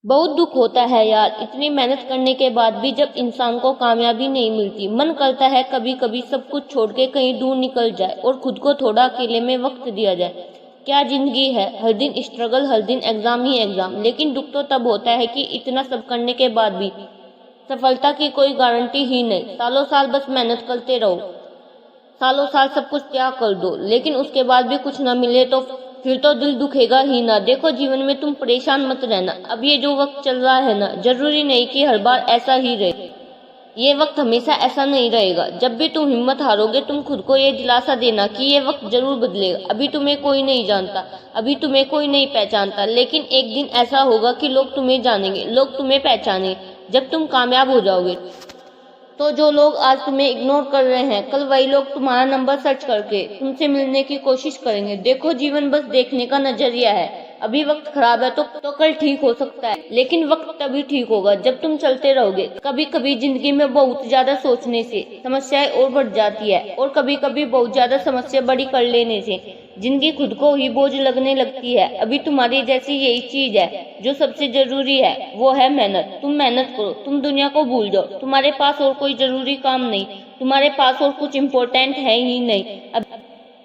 बहुत दुख होता है यार, इतनी मेहनत करने के बाद भी जब इंसान को कामयाबी नहीं मिलती। मन करता है कभी कभी सब कुछ छोड़ के कहीं दूर निकल जाए और खुद को थोड़ा अकेले में वक्त दिया जाए। क्या जिंदगी है, हर दिन स्ट्रगल, हर दिन एग्जाम ही एग्जाम। लेकिन दुख तो तब होता है कि इतना सब करने के बाद भी सफलता की कोई गारंटी ही नहीं। सालों साल बस मेहनत करते रहो, सालों साल सब कुछ त्याग कर दो, लेकिन उसके बाद भी कुछ ना मिले तो फिर तो दिल दुखेगा ही ना। देखो, जीवन में तुम परेशान मत रहना। अब ये जो वक्त चल रहा है ना, जरूरी नहीं कि हर बार ऐसा ही रहे। ये वक्त हमेशा ऐसा नहीं रहेगा। जब भी तुम हिम्मत हारोगे, तुम खुद को ये दिलासा देना कि ये वक्त जरूर बदलेगा। अभी तुम्हें कोई नहीं जानता, अभी तुम्हें कोई नहीं पहचानता, लेकिन एक दिन ऐसा होगा कि लोग तुम्हें जानेंगे, लोग तुम्हें पहचानेंगे। जब तुम कामयाब हो जाओगे तो जो लोग आज तुम्हें इग्नोर कर रहे हैं, कल वही लोग तुम्हारा नंबर सर्च करके तुमसे मिलने की कोशिश करेंगे। देखो, जीवन बस देखने का नजरिया है। अभी वक्त खराब है तो कल ठीक हो सकता है, लेकिन वक्त तभी ठीक होगा जब तुम चलते रहोगे। कभी कभी जिंदगी में बहुत ज्यादा सोचने से समस्याएं और बढ़ जाती है, और कभी कभी बहुत ज्यादा समस्या बड़ी कर लेने से जिंदगी खुद को ही बोझ लगने लगती है। अभी तुम्हारी जैसी यही चीज है जो सबसे जरूरी है, वो है मेहनत। तुम मेहनत करो, तुम दुनिया को भूल जाओ। तुम्हारे पास और कोई जरूरी काम नहीं, तुम्हारे पास और कुछ इम्पोर्टेंट है ही नहीं।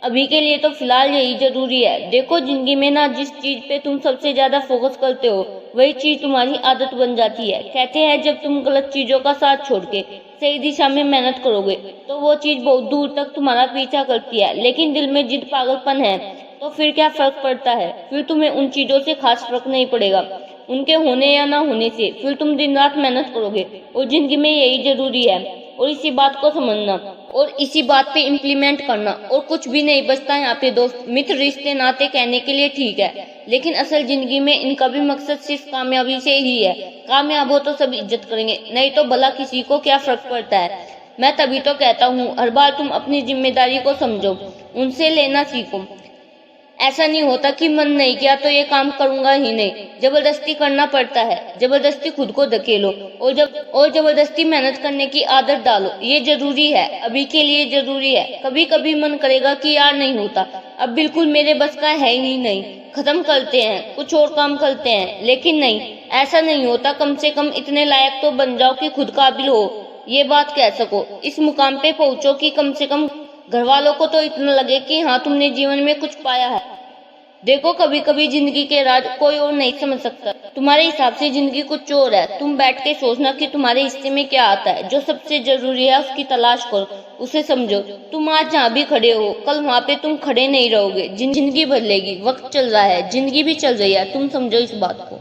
अभी के लिए तो फिलहाल यही जरूरी है। देखो, जिंदगी में ना, जिस चीज पे तुम सबसे ज्यादा फोकस करते हो वही चीज तुम्हारी आदत बन जाती है। कहते हैं, जब तुम गलत चीजों का साथ छोड़ के सही दिशा में मेहनत करोगे तो वो चीज बहुत दूर तक तुम्हारा पीछा करती है। लेकिन दिल में जिद पागलपन है तो फिर क्या फर्क पड़ता है? फिर तुम्हें उन चीजों से खास फर्क नहीं पड़ेगा, उनके होने या ना होने से। फिर तुम दिन रात मेहनत करोगे, और जिंदगी में यही जरूरी है। और इसी बात को समझना और इसी बात पे इम्प्लीमेंट करना। और कुछ भी नहीं बचता यहाँ पे दोस्त। मित्र, रिश्ते, नाते कहने के लिए ठीक है, लेकिन असल जिंदगी में इनका भी मकसद सिर्फ कामयाबी से ही है। कामयाब हो तो सब इज्जत करेंगे, नहीं तो भला किसी को क्या फर्क पड़ता है। मैं तभी तो कहता हूँ, हर बार तुम अपनी जिम्मेदारी को समझो, उनसे लेना सीखो। ऐसा नहीं होता कि मन नहीं किया तो ये काम करूंगा ही नहीं। जबरदस्ती करना पड़ता है, जबरदस्ती खुद को धकेलो और जबरदस्ती मेहनत करने की आदत डालो। ये जरूरी है, अभी के लिए जरूरी है। कभी कभी मन करेगा कि यार नहीं होता, अब बिल्कुल मेरे बस का है ही नहीं, खत्म करते हैं, कुछ और काम करते हैं। लेकिन नहीं, ऐसा नहीं होता। कम से कम इतने लायक तो बन जाओ कि खुद काबिल हो ये बात कह सको। इस मुकाम पे पहुंचो कि कम से कम घर वालों को तो इतना लगे कि हाँ, तुमने जीवन में कुछ पाया है। देखो, कभी कभी जिंदगी के राज कोई और नहीं समझ सकता। तुम्हारे हिसाब से जिंदगी कुछ और है। तुम बैठ के सोचना कि तुम्हारे हिस्से में क्या आता है। जो सबसे जरूरी है उसकी तलाश करो, उसे समझो। तुम आज जहाँ भी खड़े हो, कल वहाँ पे तुम खड़े नहीं रहोगे। जिंदगी बदलेगी, वक्त चल रहा है, जिंदगी भी चल रही है। तुम समझो इस बात को।